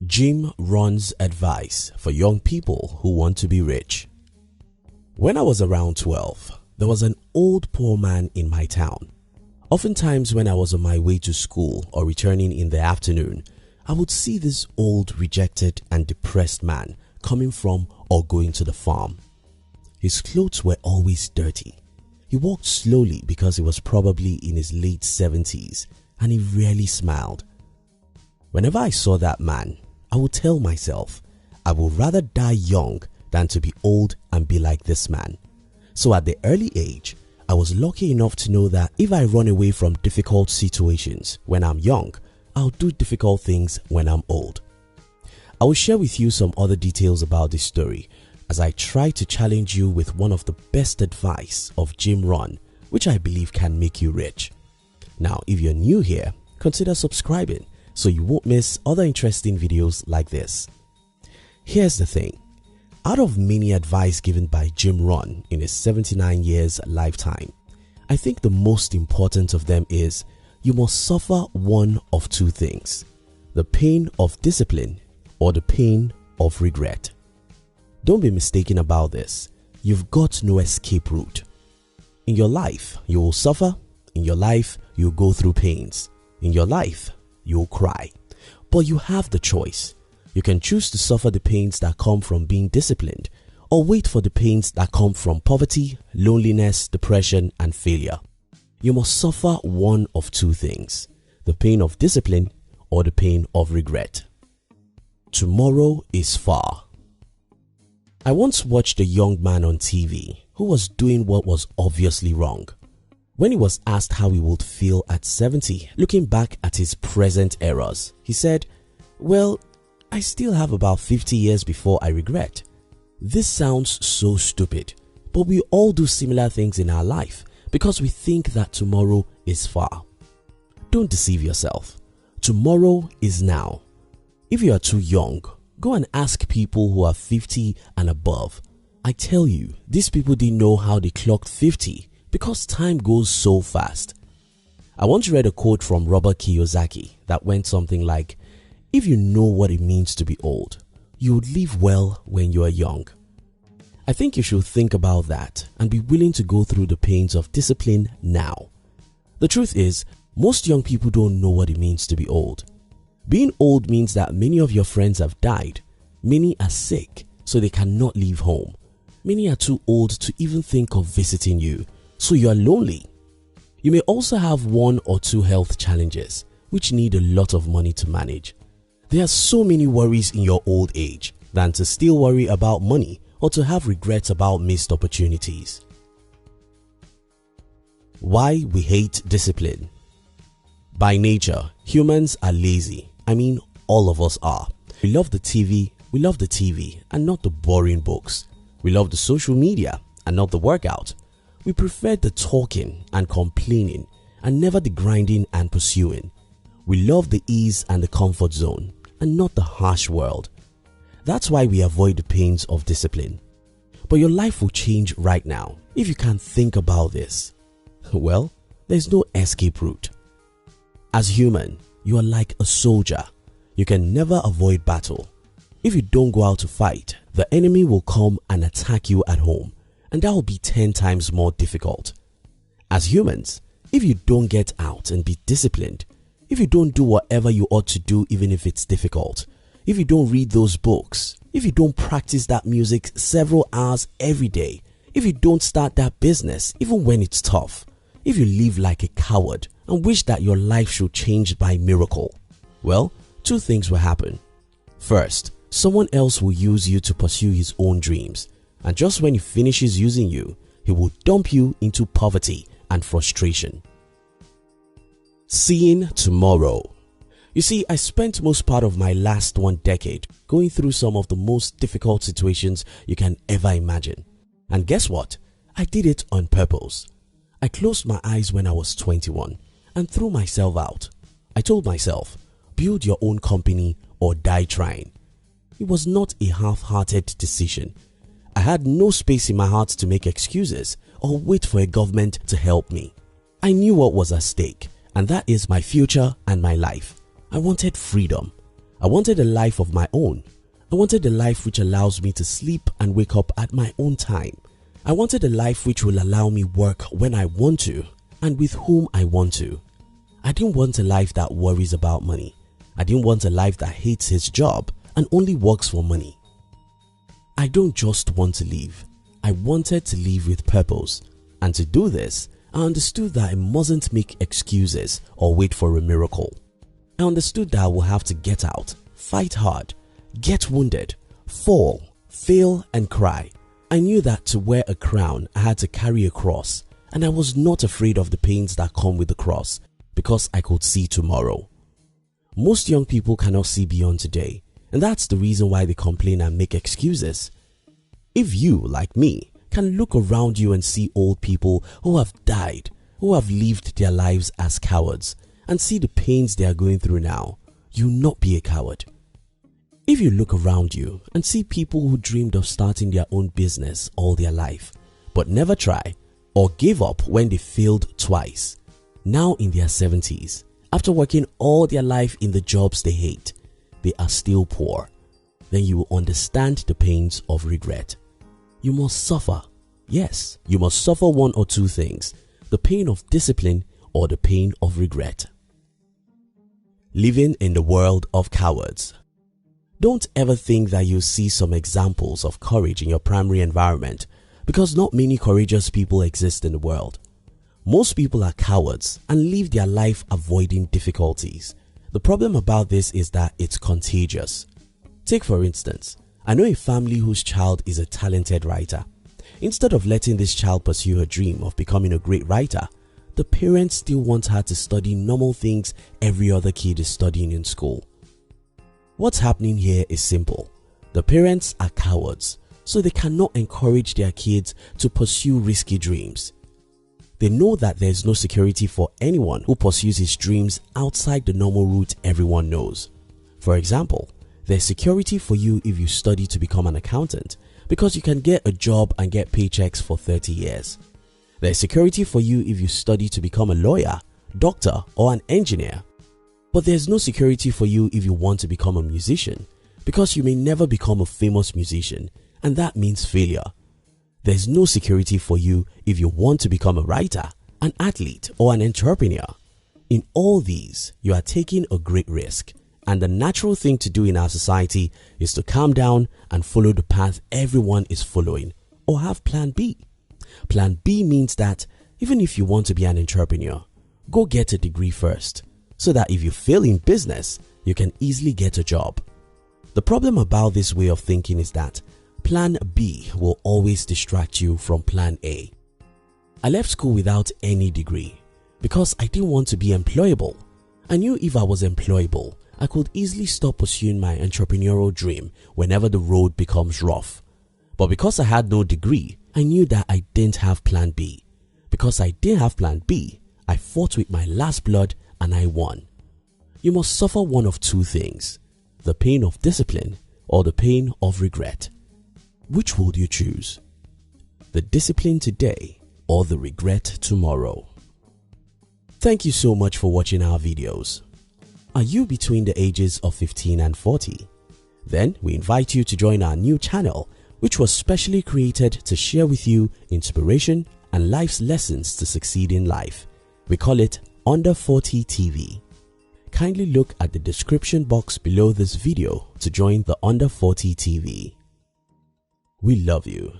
Jim Rohn's advice for young people who want to be rich. When I was around 12, there was an old poor man in my town. Oftentimes when I was on my way to school or returning in the afternoon, I would see this old, rejected and depressed man coming from or going to the farm. His clothes were always dirty. He walked slowly because he was probably in his late 70s and he rarely smiled. Whenever I saw that man, I would tell myself, I would rather die young than to be old and be like this man. So at the early age, I was lucky enough to know that if I run away from difficult situations when I'm young, I'll do difficult things when I'm old. I will share with you some other details about this story as I try to challenge you with one of the best advice of Jim Rohn, which I believe can make you rich. Now, if you're new here, consider subscribing so you won't miss other interesting videos like this. Here's the thing. Out of many advice given by Jim Rohn in his 79 years lifetime, I think the most important of them is you must suffer one of two things: the pain of discipline or the pain of regret. Don't be mistaken about this. You've got no escape route. In your life, you will suffer. In your life, you'll go through pains. In your life, you'll cry. But you have the choice. You can choose to suffer the pains that come from being disciplined, or wait for the pains that come from poverty, loneliness, depression, and failure. You must suffer one of two things: the pain of discipline or the pain of regret. Tomorrow is far. I once watched a young man on TV who was doing what was obviously wrong. When he was asked how he would feel at 70, looking back at his present errors, he said, "Well, I still have about 50 years before I regret." This sounds so stupid, but we all do similar things in our life because we think that tomorrow is far. Don't deceive yourself. Tomorrow is now. If you are too young, go and ask people who are 50 and above. I tell you, these people didn't know how they clocked 50 because time goes so fast. I once read a quote from Robert Kiyosaki that went something like, "If you know what it means to be old, you would live well when you are young." I think you should think about that and be willing to go through the pains of discipline now. The truth is, most young people don't know what it means to be old. Being old means that many of your friends have died. Many are sick, so they cannot leave home. Many are too old to even think of visiting you, so you are lonely. You may also have one or two health challenges, which need a lot of money to manage. There are so many worries in your old age than to still worry about money or to have regrets about missed opportunities. Why we hate discipline. By nature, humans are lazy. I mean, all of us are. We love the TV and not the boring books. We love the social media and not the workout. We prefer the talking and complaining and never the grinding and pursuing. We love the ease and the comfort zone and not the harsh world. That's why we avoid the pains of discipline. But your life will change right now if you can think about this. Well, there's no escape route. As human, you are like a soldier. You can never avoid battle. If you don't go out to fight, the enemy will come and attack you at home, and that will be 10 times more difficult. As humans, if you don't get out and be disciplined, if you don't do whatever you ought to do even if it's difficult, if you don't read those books, if you don't practice that music several hours every day, if you don't start that business even when it's tough, if you live like a coward and wish that your life should change by miracle, well, two things will happen. First, someone else will use you to pursue his own dreams, and just when he finishes using you, he will dump you into poverty and frustration. Seeing tomorrow. You see, I spent most part of my last 1 decade going through some of the most difficult situations you can ever imagine. And guess what? I did it on purpose. I closed my eyes when I was 21 and threw myself out. I told myself, build your own company or die trying. It was not a half-hearted decision. I had no space in my heart to make excuses or wait for a government to help me. I knew what was at stake, and that is my future and my life. I wanted freedom. I wanted a life of my own. I wanted a life which allows me to sleep and wake up at my own time. I wanted a life which will allow me work when I want to and with whom I want to. I didn't want a life that worries about money. I didn't want a life that hates his job and only works for money. I don't just want to live. I wanted to live with purpose. And to do this, I understood that I mustn't make excuses or wait for a miracle. I understood that I will have to get out, fight hard, get wounded, fall, fail and cry. I knew that to wear a crown, I had to carry a cross, and I was not afraid of the pains that come with the cross because I could see tomorrow. Most young people cannot see beyond today, and that's the reason why they complain and make excuses. If you, like me, can look around you and see old people who have died, who have lived their lives as cowards, and see the pains they are going through now, you'll not be a coward. If you look around you and see people who dreamed of starting their own business all their life, but never try or gave up when they failed twice, now in their 70s, after working all their life in the jobs they hate, they are still poor, then you will understand the pains of regret. You must suffer. Yes, you must suffer one or two things, the pain of discipline or the pain of regret. Living in the world of cowards. Don't ever think that you'll see some examples of courage in your primary environment, because not many courageous people exist in the world. Most people are cowards and live their life avoiding difficulties. The problem about this is that it's contagious. Take for instance, I know a family whose child is a talented writer. Instead of letting this child pursue her dream of becoming a great writer, the parents still want her to study normal things every other kid is studying in school. What's happening here is simple. The parents are cowards, so they cannot encourage their kids to pursue risky dreams. They know that there is no security for anyone who pursues his dreams outside the normal route everyone knows. For example, there's security for you if you study to become an accountant, because you can get a job and get paychecks for 30 years. There's security for you if you study to become a lawyer, doctor or an engineer. But there's no security for you if you want to become a musician, because you may never become a famous musician, and that means failure. There's no security for you if you want to become a writer, an athlete or an entrepreneur. In all these, you are taking a great risk, and the natural thing to do in our society is to calm down and follow the path everyone is following, or have plan B. Plan B means that even if you want to be an entrepreneur, go get a degree first, so that if you fail in business, you can easily get a job. The problem about this way of thinking is that plan B will always distract you from plan A. I left school without any degree because I didn't want to be employable. I knew if I was employable, I could easily stop pursuing my entrepreneurial dream whenever the road becomes rough. But because I had no degree, I knew that I didn't have plan B. Because I didn't have plan B, I fought with my last blood and I won. You must suffer one of two things, the pain of discipline or the pain of regret. Which would you choose? The discipline today or the regret tomorrow? Thank you so much for watching our videos. Are you between the ages of 15 and 40? Then we invite you to join our new channel, which was specially created to share with you inspiration and life's lessons to succeed in life. We call it Under 40 TV. Kindly look at the description box below this video to join the Under 40 TV. We love you.